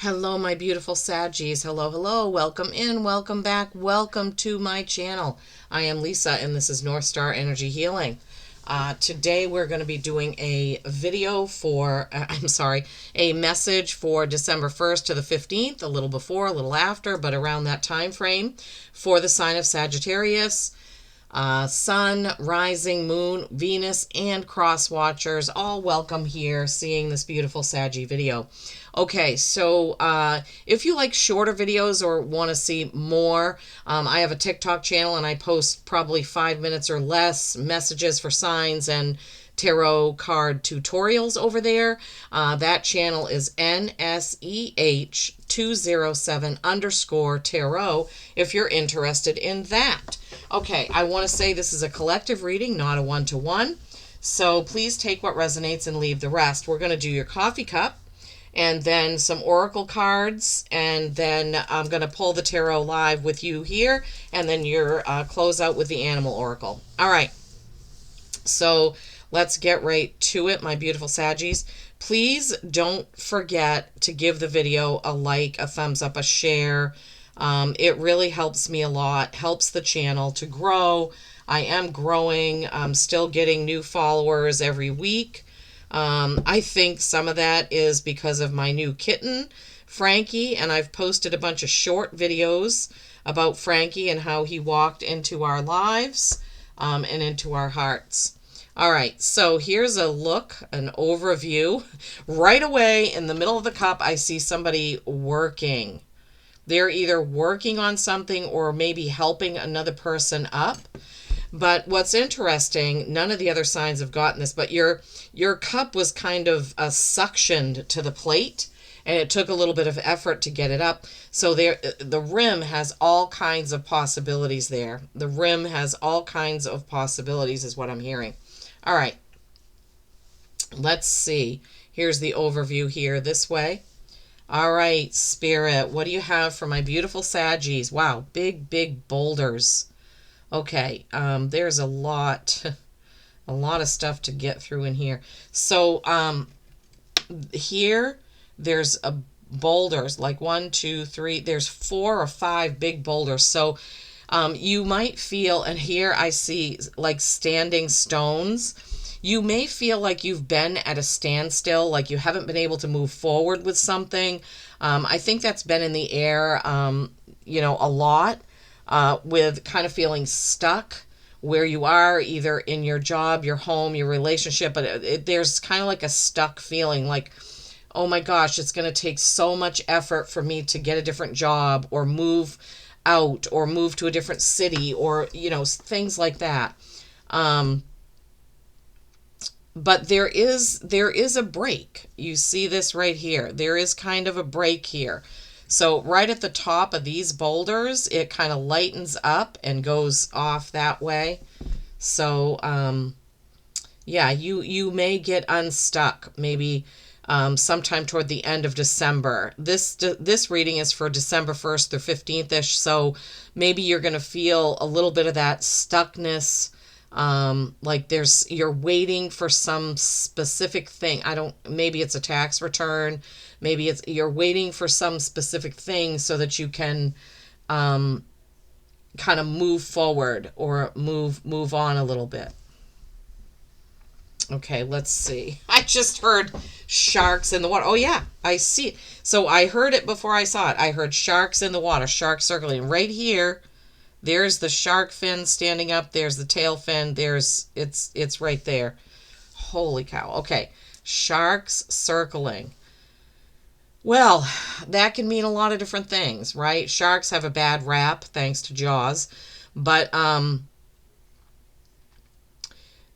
Hello, my beautiful Saggies. Hello, hello. Welcome in, welcome back, welcome to my channel. I am Lisa, and this is North Star Energy Healing. Today, we're going to be doing a video for, a message for December 1st to the 15th, a little before, a little after, but around that time frame for the sign of Sagittarius. Sun, rising, moon, Venus, and cross watchers, all welcome here seeing this beautiful Saggy video. Okay, so if you like shorter videos or want to see more, I have a TikTok channel and I post probably 5 minutes or less messages for signs and tarot card tutorials over there. That channel is NSEH207_tarot if you're interested in that. Okay, I want to say this is a collective reading, not a one-to-one. So please take what resonates and leave the rest. We're going to do your coffee cup and then some oracle cards, and then I'm going to pull the tarot live with you here, and then your close out with the animal oracle. All right, so let's get right to it, my beautiful Saggies. Please don't forget to give the video a like, a thumbs up, a share. It really helps me a lot, helps the channel to grow. I am growing. I'm still getting new followers every week. I think some of that is because of my new kitten, Frankie, and I've posted a bunch of short videos about Frankie and how he walked into our lives and into our hearts. All right, so here's a look, an overview. Right away in the middle of the cup, I see somebody working. They're either working on something or maybe helping another person up. But what's interesting, none of the other signs have gotten this, but your cup was kind of suctioned to the plate, and it took a little bit of effort to get it up. So there, the rim has all kinds of possibilities there. The rim has all kinds of possibilities is what I'm hearing. All right, let's see. Here's the overview here this way. All right, Spirit, what do you have for my beautiful Saggies? Wow, big, big boulders. Okay, there's a lot of stuff to get through in here. So here there's boulders, like 1, 2, 3. There's 4 or 5 big boulders. So you might feel, and here I see like standing stones. You may feel like you've been at a standstill, like you haven't been able to move forward with something. I think that's been in the air, a lot. With kind of feeling stuck where you are, either in your job, your home, your relationship, but there's kind of like a stuck feeling like, oh my gosh, it's going to take so much effort for me to get a different job or move out or move to a different city or, things like that. But there is a break. You see this right here. There is kind of a break here. So right at the top of these boulders, it kind of lightens up and goes off that way. So, yeah, you may get unstuck maybe sometime toward the end of December. This reading is for December 1st through 15th-ish, so maybe you're going to feel a little bit of that stuckness. Like you're waiting for some specific thing. Maybe it's a tax return. Maybe you're waiting for some specific thing so that you can, kind of move forward or move on a little bit. Okay, let's see. I just heard sharks in the water. Oh yeah, I see it. So I heard it before I saw it. I heard sharks in the water, sharks circling right here. There's the shark fin standing up. There's the tail fin. It's right there. Holy cow. Okay. Sharks circling. Well, that can mean a lot of different things, right? Sharks have a bad rap thanks to Jaws, but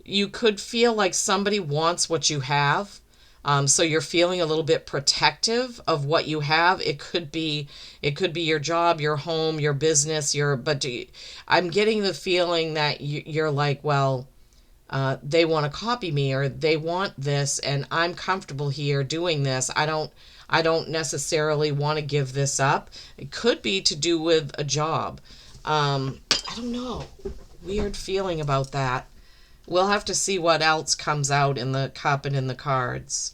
you could feel like somebody wants what you have. So you're feeling a little bit protective of what you have. It could be your job, your home, your business, I'm getting the feeling that you're like, well, they want to copy me or they want this and I'm comfortable here doing this. I don't necessarily want to give this up. It could be to do with a job. I don't know. Weird feeling about that. We'll have to see what else comes out in the cup and in the cards.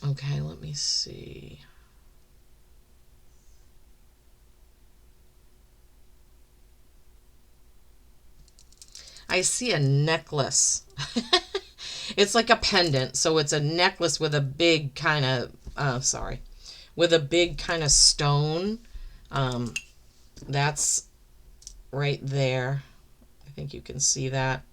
Okay, let me see. I see a necklace. It's like a pendant, so it's a necklace with a big kind of, sorry, with a big kind of stone. Um, that's right there. I think you can see that.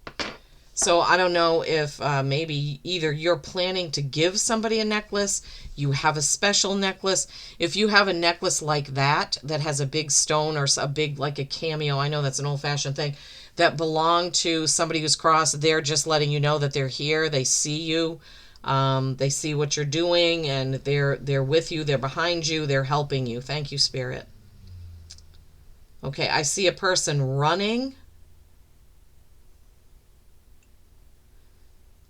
So I don't know if maybe either you're planning to give somebody a necklace, you have a special necklace. If you have a necklace like that, that has a big stone or a big, like a cameo, I know that's an old-fashioned thing, that belong to somebody who's crossed, they're just letting you know that they're here. They see you. They see what you're doing, and they're with you. They're behind you. They're helping you. Thank you, Spirit. Okay, I see a person running.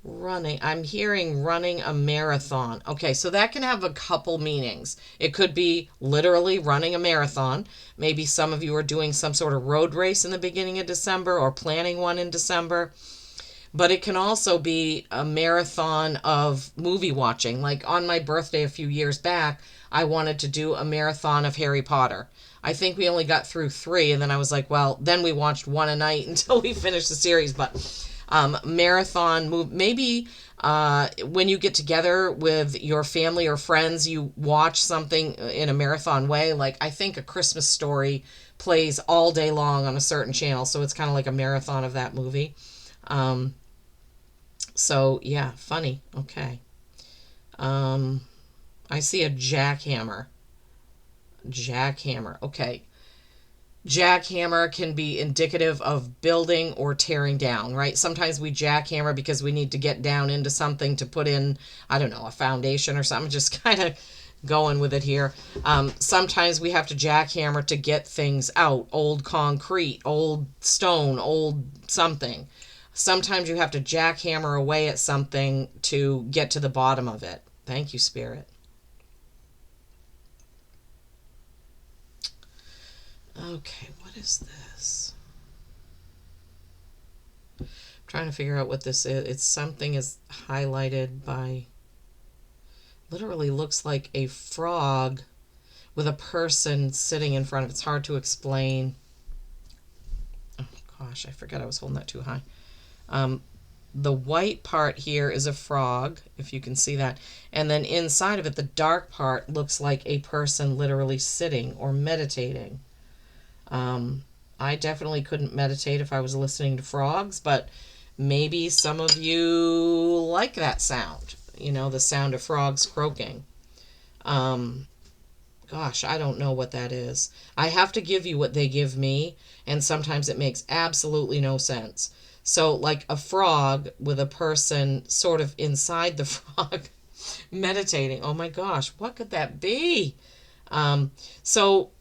Running. I'm hearing running a marathon. Okay, so that can have a couple meanings. It could be literally running a marathon. Maybe some of you are doing some sort of road race in the beginning of December or planning one in December. But it can also be a marathon of movie watching. Like on my birthday a few years back, I wanted to do a marathon of Harry Potter. I think we only got through 3, and then I was like, well, then we watched one a night until we finished the series. But marathon move, maybe when you get together with your family or friends, you watch something in a marathon way. Like I think A Christmas Story plays all day long on a certain channel, so it's kind of like a marathon of that movie. Um, so yeah, funny. Okay. Um, I see a jackhammer. Jackhammer. Okay. Jackhammer can be indicative of building or tearing down, right? Sometimes we jackhammer because we need to get down into something to put in, I don't know, a foundation or something. Just kind of going with it here. Sometimes we have to jackhammer to get things out, old concrete, old stone, old something. Sometimes you have to jackhammer away at something to get to the bottom of it. Thank you, Spirit. Okay, what is this? I'm trying to figure out what this is. It's something is highlighted by, literally looks like a frog with a person sitting in front of it. It's hard to explain. Oh gosh, I forgot I was holding that too high. The white part here is a frog, if you can see that. And then inside of it, the dark part looks like a person literally sitting or meditating. I definitely couldn't meditate if I was listening to frogs, but maybe some of you like that sound, you know, the sound of frogs croaking. Um, Gosh, I don't know what that is. I have to give you what they give me, and sometimes it makes absolutely no sense. So, like a frog with a person sort of inside the frog meditating. Oh my gosh, what could that be? So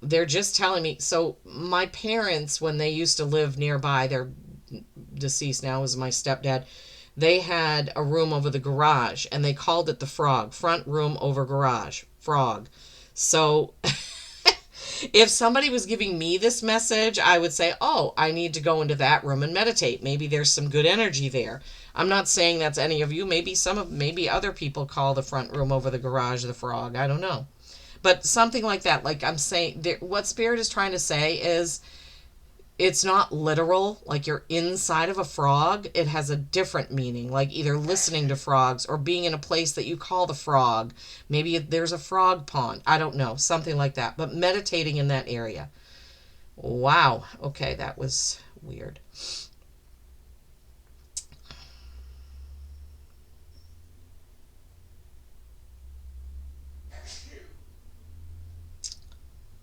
they're just telling me. So my parents, when they used to live nearby, they're deceased now, is my stepdad. They had a room over the garage, and they called it the frog. Front room over garage. Frog. So if somebody was giving me this message, I would say, oh, I need to go into that room and meditate. Maybe there's some good energy there. I'm not saying that's any of you. Maybe other people call the front room over the garage the frog. I don't know. But something like that. Like I'm saying, what Spirit is trying to say is it's not literal, like you're inside of a frog. It has a different meaning, like either listening to frogs or being in a place that you call the frog. Maybe there's a frog pond. I don't know, something like that. But meditating in that area. Wow. Okay, that was weird.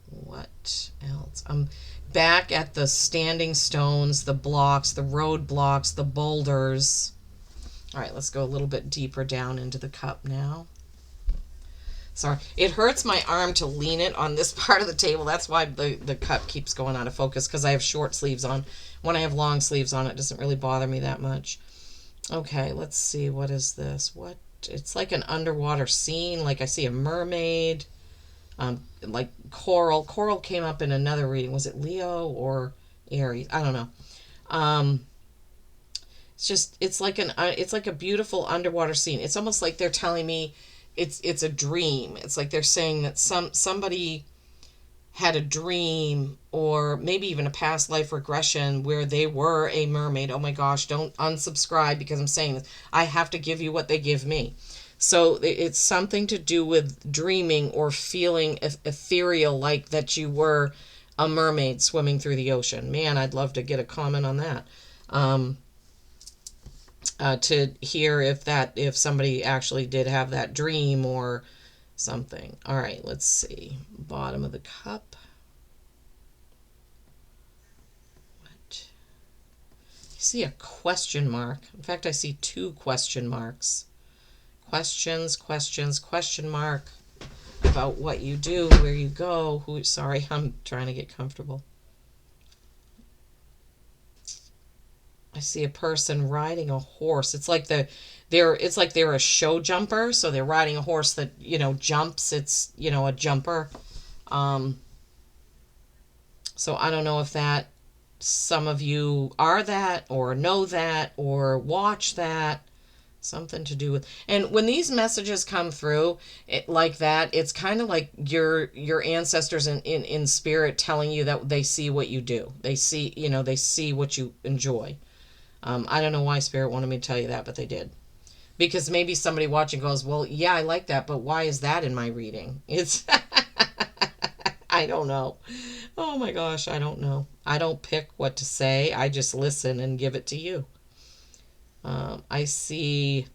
What else? I'm back at the standing stones, the blocks, the road blocks, the boulders. All right, let's go a little bit deeper down into the cup now. Sorry, it hurts my arm to lean it on this part of the table. That's why the cup keeps going out of focus, because I have short sleeves on. When I have long sleeves on, it doesn't really bother me that much. Okay, let's see. What is this? What? It's like an underwater scene. Like I see a mermaid. Like coral. Coral came up in another reading. Was it Leo or Aries? I don't know. Um, it's like a beautiful underwater scene. It's almost like they're telling me it's a dream. It's like they're saying that somebody had a dream, or maybe even a past life regression where they were a mermaid. Oh my gosh, don't unsubscribe because I'm saying this. I have to give you what they give me. So it's something to do with dreaming or feeling ethereal, like that you were a mermaid swimming through the ocean. Man, I'd love to get a comment on that. Um, to hear if somebody actually did have that dream or something. All right, let's see. Bottom of the cup. What? I see a question mark. In fact, I see two question marks. Questions, questions, question mark about what you do, where you go. Who? Sorry, I'm trying to get comfortable. I see a person riding a horse. It's like they're a show jumper, so they're riding a horse that, jumps. It's, a jumper. Um, so I don't know if that some of you are that or know that or watch that. Something to do with, and when these messages come through like that, it's kind of like your ancestors in spirit telling you that they see what you do. They see what you enjoy. I don't know why Spirit wanted me to tell you that, but they did. Because maybe somebody watching goes, well, yeah, I like that, but why is that in my reading? It's, I don't know. Oh my gosh, I don't know. I don't pick what to say. I just listen and give it to you. I see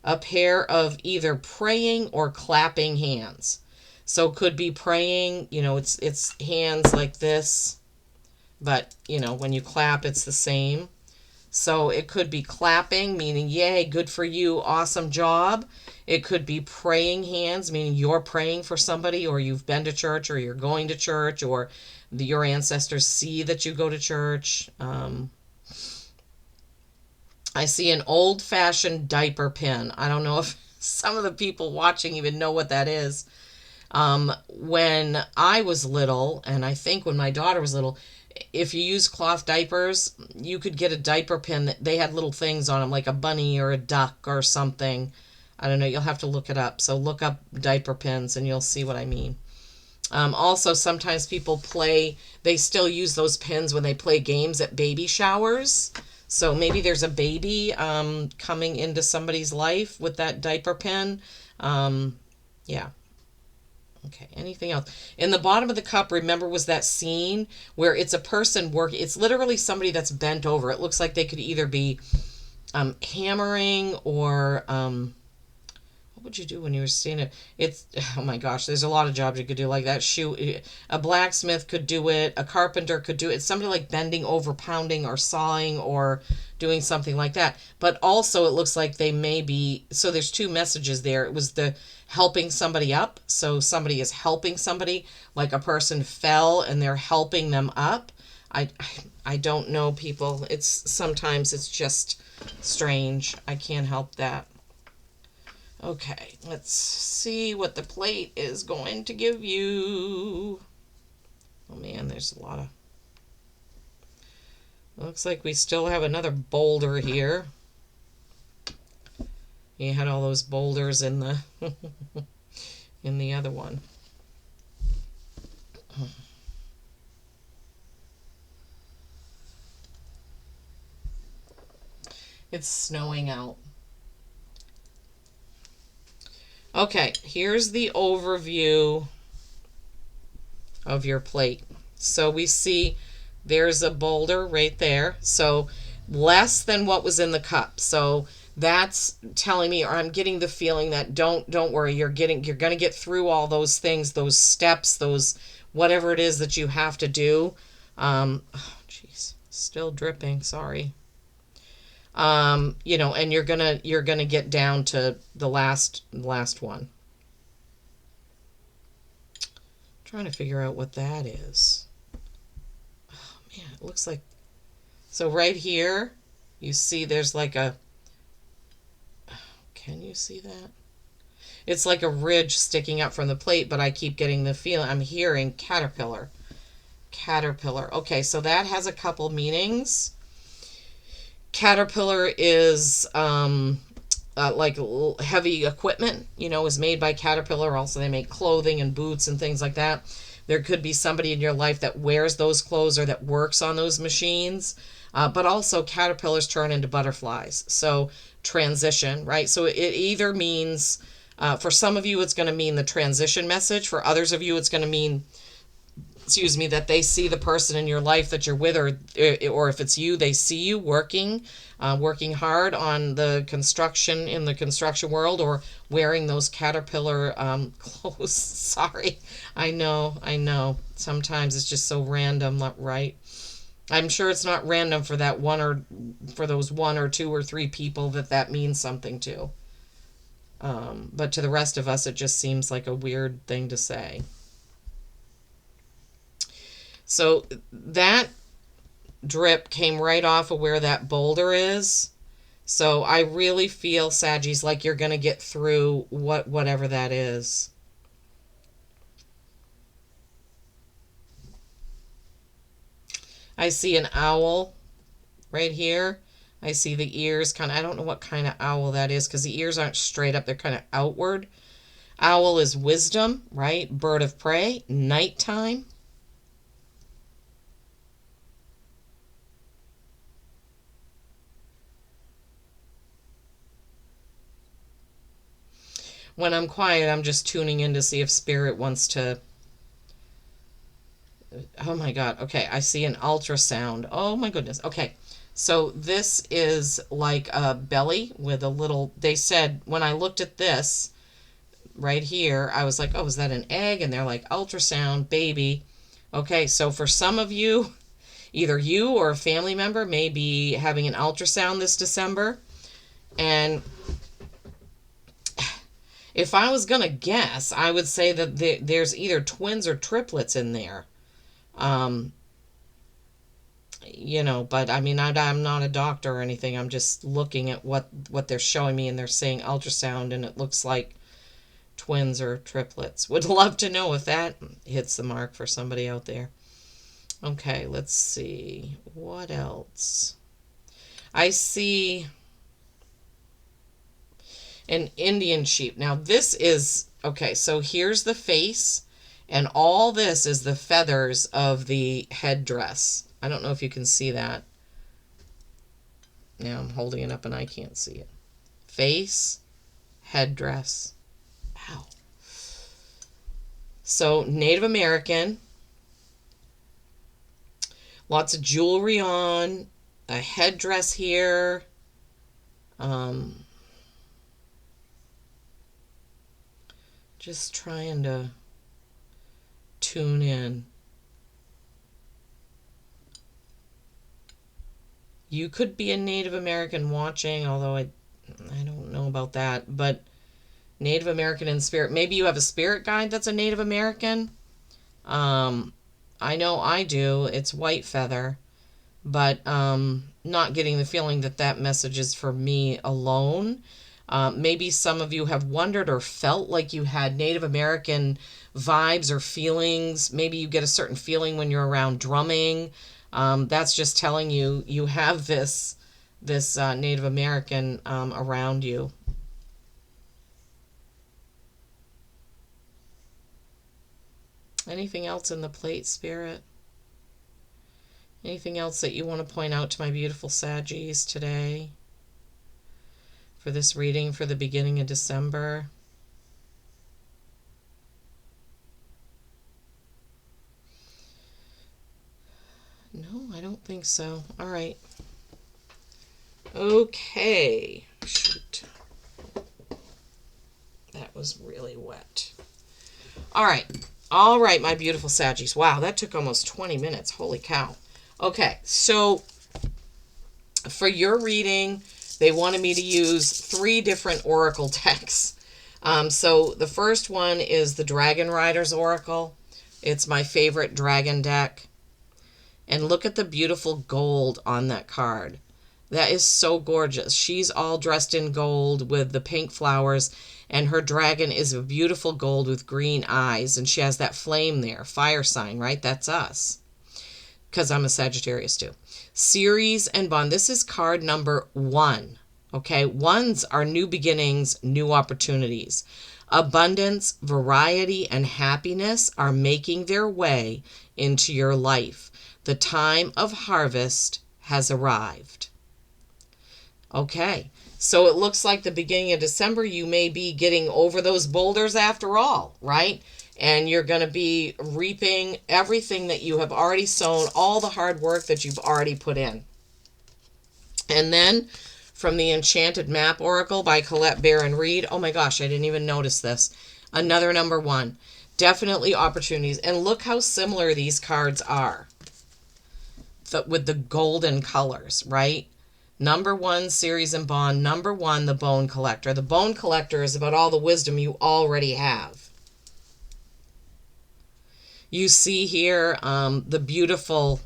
a pair of either praying or clapping hands. So could be praying, it's hands like this, but, when you clap, it's the same. So it could be clapping, meaning, yay, good for you, awesome job. It could be praying hands, meaning you're praying for somebody, or you've been to church, or you're going to church, or your ancestors see that you go to church. I see an old-fashioned diaper pin. I don't know if some of the people watching even know what that is. When I was little, and I think when my daughter was little, if you use cloth diapers, you could get a diaper pin that they had little things on them, like a bunny or a duck or something. I don't know. You'll have to look it up. So look up diaper pins and you'll see what I mean. Also, sometimes people they still use those pins when they play games at baby showers. So maybe there's a baby coming into somebody's life with that diaper pin. Yeah. Okay, anything else? In the bottom of the cup, remember, was that scene where it's a person working. It's literally somebody that's bent over. It looks like they could either be hammering or what would you do when you were standing? It's, oh my gosh, there's a lot of jobs you could do like that. A blacksmith could do it. A carpenter could do it. It's somebody like bending over, pounding or sawing or doing something like that. But also it looks like they may be, so there's two messages there. It was the helping somebody up. So somebody is helping somebody, like a person fell and they're helping them up. I don't know, people. Sometimes it's just strange. I can't help that. Okay, let's see what the plate is going to give you. Oh man, there's a lot of... Looks like we still have another boulder here. You had all those boulders in the in the other one. It's snowing out. Okay, here's the overview of your plate. So we see there's a boulder right there. So less than what was in the cup. So that's telling me, or I'm getting the feeling that don't worry, you're going to get through all those things, those steps, those whatever it is that you have to do. Oh, jeez, still dripping. Sorry. And you're gonna get down to the last one. I'm trying to figure out what that is. Oh man, it looks like, so right here you see there's like a, can you see that? It's like a ridge sticking up from the plate, but I keep getting the feeling, I'm hearing caterpillar. Okay, so that has a couple meanings. Caterpillar is like heavy equipment, is made by Caterpillar. Also, they make clothing and boots and things like that. There could be somebody in your life that wears those clothes or that works on those machines. But also, caterpillars turn into butterflies. So, transition, right? So, it either means, for some of you, it's going to mean the transition message. For others of you, it's going to mean, that they see the person in your life that you're with, or if it's you, they see you working hard on the construction, in the construction world, or wearing those caterpillar clothes. Sorry, I know. Sometimes it's just so random, right? I'm sure it's not random for that one, or for those one or two or three people that means something to. But to the rest of us, it just seems like a weird thing to say. So that drip came right off of where that boulder is. So I really feel, Saggies, like you're going to get through whatever that is. I see an owl right here. I see the ears kind of, I don't know what kind of owl that is because the ears aren't straight up. They're kind of outward. Owl is wisdom, right? Bird of prey, nighttime. When I'm quiet, I'm just tuning in to see if Spirit wants to... Oh my God. Okay, I see an ultrasound. Oh my goodness. Okay, so this is like a belly with a little... They said, when I looked at this right here, I was like, oh, is that an egg? And they're like, ultrasound, baby. Okay, so for some of you, either you or a family member may be having an ultrasound this December. And if I was going to guess, I would say that there's either twins or triplets in there. But I mean, I'm not a doctor or anything. I'm just looking at what they're showing me, and they're saying ultrasound, and it looks like twins or triplets. Would love to know if that hits the mark for somebody out there. Okay, let's see. What else? I see an Indian sheep. Now this is, okay, so here's the face, and all this is the feathers of the headdress. I don't know if you can see that. Now I'm holding it up and I can't see it. Face, headdress. Ow. So Native American. Lots of jewelry on. A headdress here. Just trying to tune in. You could be a Native American watching, although I don't know about that, but Native American in spirit. Maybe you have a spirit guide that's a Native American. I know I do. It's white feather, but not getting the feeling that message is for me alone. Maybe some of you have wondered or felt like you had Native American vibes or feelings. Maybe you get a certain feeling when you're around drumming. That's just telling you you have this Native American around you. Anything else in the plate, Spirit? Anything else that you want to point out to my beautiful Saggies today for this reading for the beginning of December? No, I don't think so. All right. Okay. Shoot. That was really wet. All right, my beautiful Saggies. Wow, that took almost 20 minutes. Holy cow. Okay, so for your reading, they wanted me to use 3 different oracle decks. So the first one is the Dragon Riders Oracle. It's my favorite dragon deck. And look at the beautiful gold on that card. That is so gorgeous. She's all dressed in gold with the pink flowers, and her dragon is a beautiful gold with green eyes, and she has that flame there. Fire sign, right? That's us. Because I'm a Sagittarius too. Series and Bond. This is card number 1. Okay, ones are new beginnings, new opportunities. Abundance, variety, and happiness are making their way into your life. The time of harvest has arrived. Okay, so it looks like the beginning of December, you may be getting over those boulders after all, right? And you're going to be reaping everything that you have already sown, all the hard work that you've already put in. And then from the Enchanted Map Oracle by Colette Baron Reed. Oh my gosh, I didn't even notice this. Another number one. Definitely opportunities. And look how similar these cards are with the golden colors, right? Number one, Series and Bond. Number one, the Bone Collector. The Bone Collector is about all the wisdom you already have. You see here the beautiful,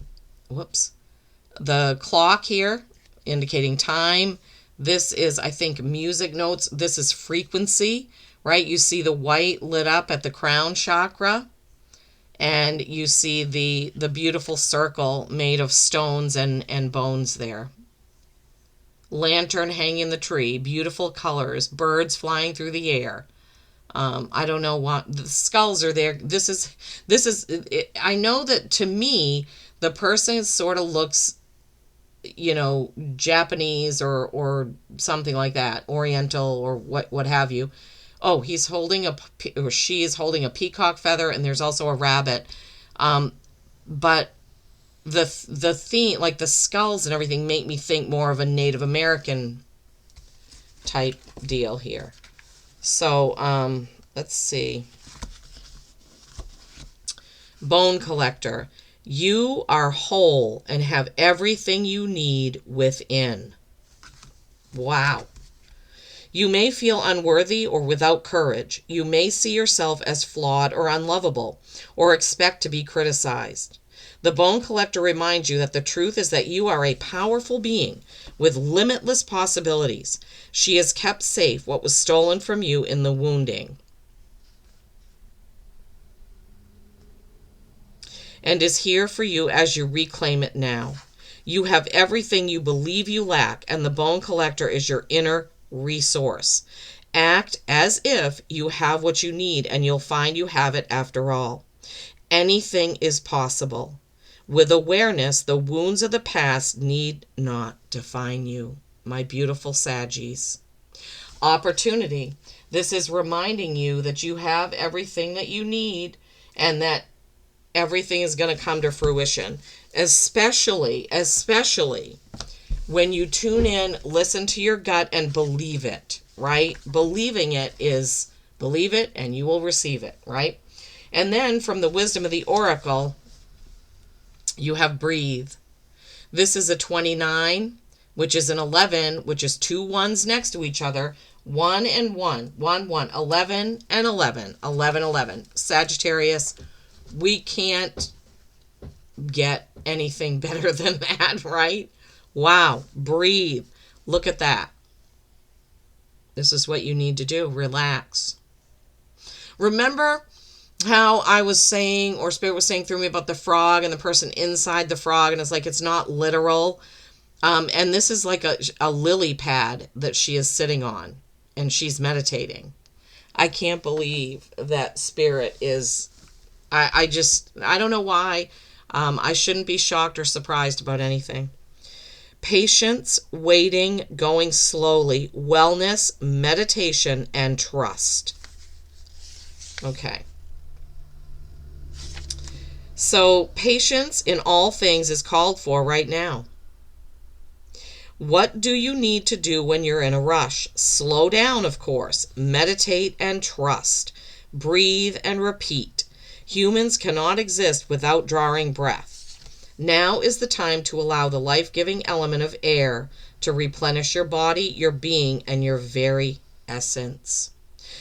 the clock here indicating time. This is, I think, music notes. This is frequency, right? You see the white lit up at the crown chakra. And you see the beautiful circle made of stones and bones there. Lantern hanging in the tree, beautiful colors, birds flying through the air. I don't know what, the skulls are there. This is I know that to me, the person sort of looks, Japanese or something like that, Oriental or what have you. Oh, he's holding or she is holding a peacock feather, and there's also a rabbit. But the theme, like the skulls and everything, make me think more of a Native American type deal here. So, let's see. Bone Collector. You are whole and have everything you need within. Wow. You may feel unworthy or without courage. You may see yourself as flawed or unlovable, or expect to be criticized. The Bone Collector reminds you that the truth is that you are a powerful being with limitless possibilities. She has kept safe what was stolen from you in the wounding, and is here for you as you reclaim it now. You have everything you believe you lack, and the Bone Collector is your inner resource. Act as if you have what you need, and you'll find you have it after all. Anything is possible. With awareness, the wounds of the past need not define you, my beautiful Saggies. Opportunity. This is reminding you that you have everything that you need, and that everything is going to come to fruition. Especially when you tune in, listen to your gut, and believe it, right? Believing it is, believe it and you will receive it, right? And then from the Wisdom of the Oracle, you have breathe. This is a 29, which is an 11, which is two ones next to each other. 1 and 1, 1, 1, 11 and 11, 11, 11. Sagittarius, we can't get anything better than that, right? Wow, breathe. Look at that. This is what you need to do. Relax. Remember how I was saying, or Spirit was saying through me, about the frog and the person inside the frog, and it's like it's not literal. And this is like a lily pad that she is sitting on, and she's meditating. I can't believe that Spirit is, I don't know why. I shouldn't be shocked or surprised about anything. Patience, waiting, going slowly, wellness, meditation, and trust. Okay. So patience in all things is called for right now. What do you need to do when you're in a rush? Slow down, of course. Meditate and trust. Breathe and repeat. Humans cannot exist without drawing breath. Now is the time to allow the life-giving element of air to replenish your body, your being, and your very essence.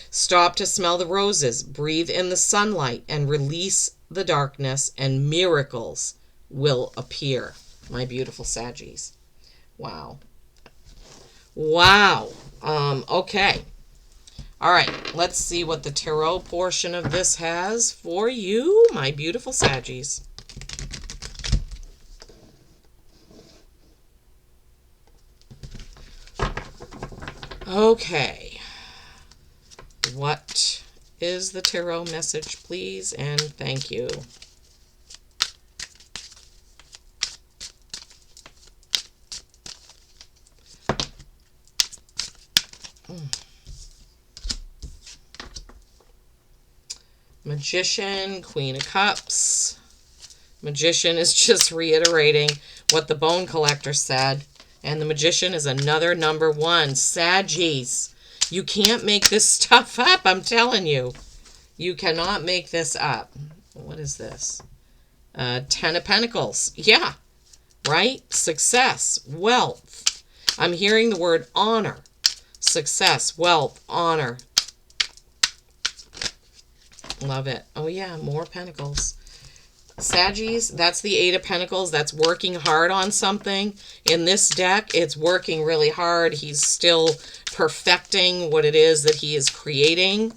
Stop to smell the roses, breathe in the sunlight, and release the darkness, and miracles will appear. My beautiful Saggies. Wow. Wow. Okay. All right. Let's see what the tarot portion of this has for you, my beautiful Saggies. Okay. What is the tarot message, please? And thank you. Magician, Queen of Cups. Magician is just reiterating what the Bone Collector said. And the Magician is another number 1. Saggies. You can't make this stuff up, I'm telling you. You cannot make this up. What is this? 10 of Pentacles. Yeah, right? Success, wealth. I'm hearing the word honor. Success, wealth, honor. Love it. Oh, yeah, more Pentacles. Saggies, that's the 8 of Pentacles. That's working hard on something. In this deck, it's working really hard. He's still perfecting what it is that he is creating.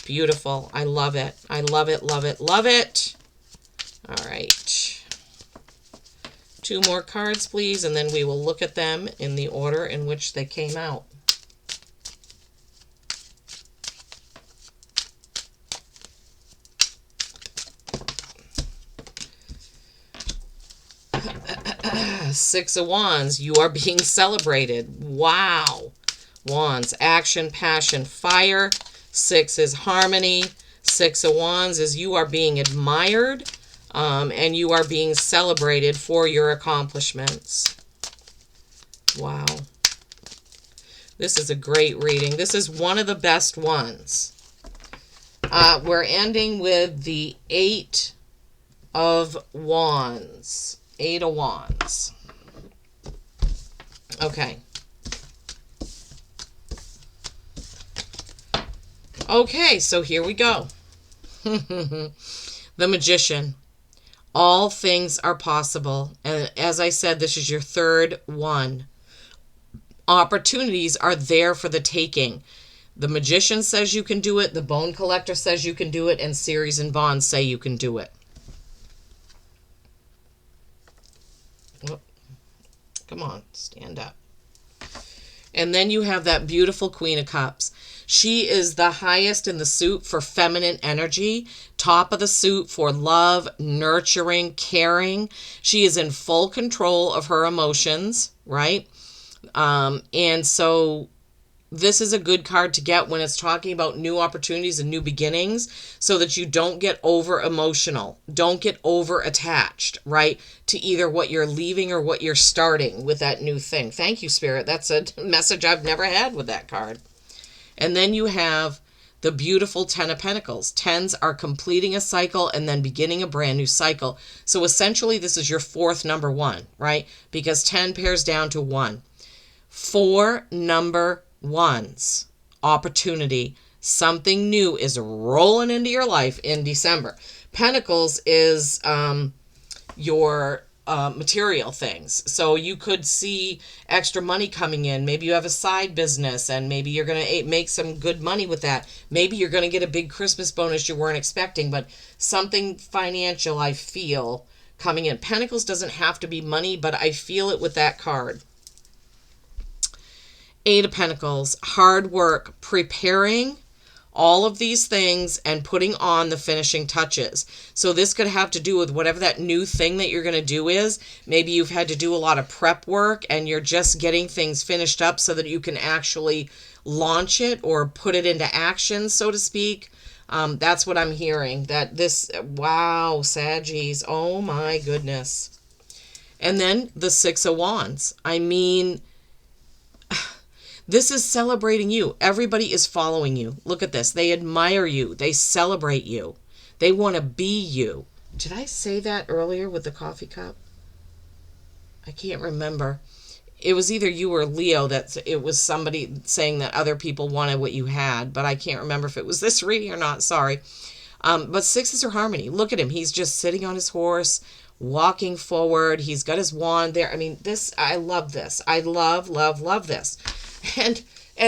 Beautiful. I love it. I love it, love it, love it. All right. 2 more cards, please, and then we will look at them in the order in which they came out. Six of Wands, you are being celebrated. Wow. Wands, action, passion, fire. 6 is harmony. 6 of Wands is you are being admired, and you are being celebrated for your accomplishments. Wow. This is a great reading. This is one of the best ones. We're ending with the 8 of Wands. 8 of Wands. Okay. Okay, so here we go. The Magician. All things are possible. And as I said, this is your 3rd one. Opportunities are there for the taking. The Magician says you can do it. The Bone Collector says you can do it. And Ceres and Bond say you can do it. Come on, stand up. And then you have that beautiful Queen of Cups. She is the highest in the suit for feminine energy, top of the suit for love, nurturing, caring. She is in full control of her emotions, right? And so this is a good card to get when it's talking about new opportunities and new beginnings, so that you don't get over emotional, don't get over attached, right, to either what you're leaving or what you're starting with that new thing. Thank you, Spirit. That's a message I've never had with that card. And then you have the beautiful 10 of Pentacles. 10s are completing a cycle and then beginning a brand new cycle. So essentially this is your 4th number 1, right? Because 10 pairs down to 1. 4 number 1s. Opportunity. Something new is rolling into your life in December. Pentacles is your material things. So you could see extra money coming in. Maybe you have a side business and maybe you're going to make some good money with that. Maybe you're going to get a big Christmas bonus you weren't expecting, but something financial I feel coming in. Pentacles doesn't have to be money, but I feel it with that card. 8 of Pentacles, hard work, preparing all of these things and putting on the finishing touches. So this could have to do with whatever that new thing that you're going to do is. Maybe you've had to do a lot of prep work and you're just getting things finished up so that you can actually launch it or put it into action, so to speak. That's what I'm hearing. That this, wow, Saggies, oh my goodness. And then the 6 of Wands. I mean, this is celebrating you. Everybody is following you. Look at this. They admire you. They celebrate you. They want to be you. Did I say that earlier with the coffee cup? I can't remember. It was either you or Leo that it was somebody saying that other people wanted what you had, but I can't remember if it was this reading or not. Sorry. But 6s are harmony. Look at him. He's just sitting on his horse, walking forward. He's got his wand there. I mean, this, I love this. I love, love, love this. And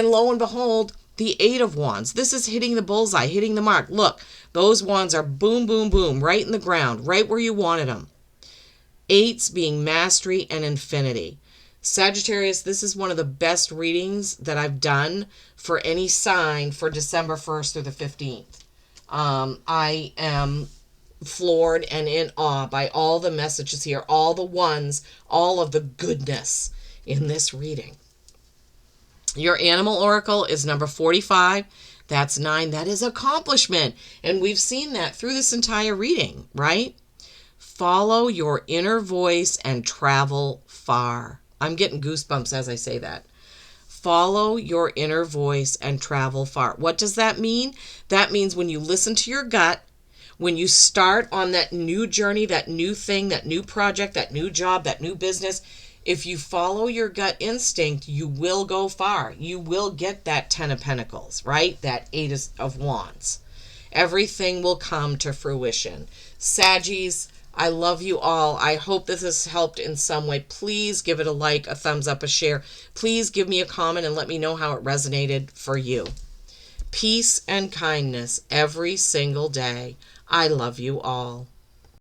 lo and behold, the 8 of Wands. This is hitting the bullseye, hitting the mark. Look, those wands are boom, boom, boom, right in the ground, right where you wanted them. 8s being mastery and infinity. Sagittarius, this is one of the best readings that I've done for any sign for December 1st through the 15th. I am floored and in awe by all the messages here, all the ones, all of the goodness in this reading. Your animal oracle is number 45. That's 9. That is accomplishment. And we've seen that through this entire reading, right? Follow your inner voice and travel far. I'm getting goosebumps as I say that. Follow your inner voice and travel far. What does that mean? That means when you listen to your gut, when you start on that new journey, that new thing, that new project, that new job, that new business, if you follow your gut instinct, you will go far. You will get that 10 of Pentacles, right? That 8 of Wands. Everything will come to fruition. Saggies, I love you all. I hope this has helped in some way. Please give it a like, a thumbs up, a share. Please give me a comment and let me know how it resonated for you. Peace and kindness every single day. I love you all.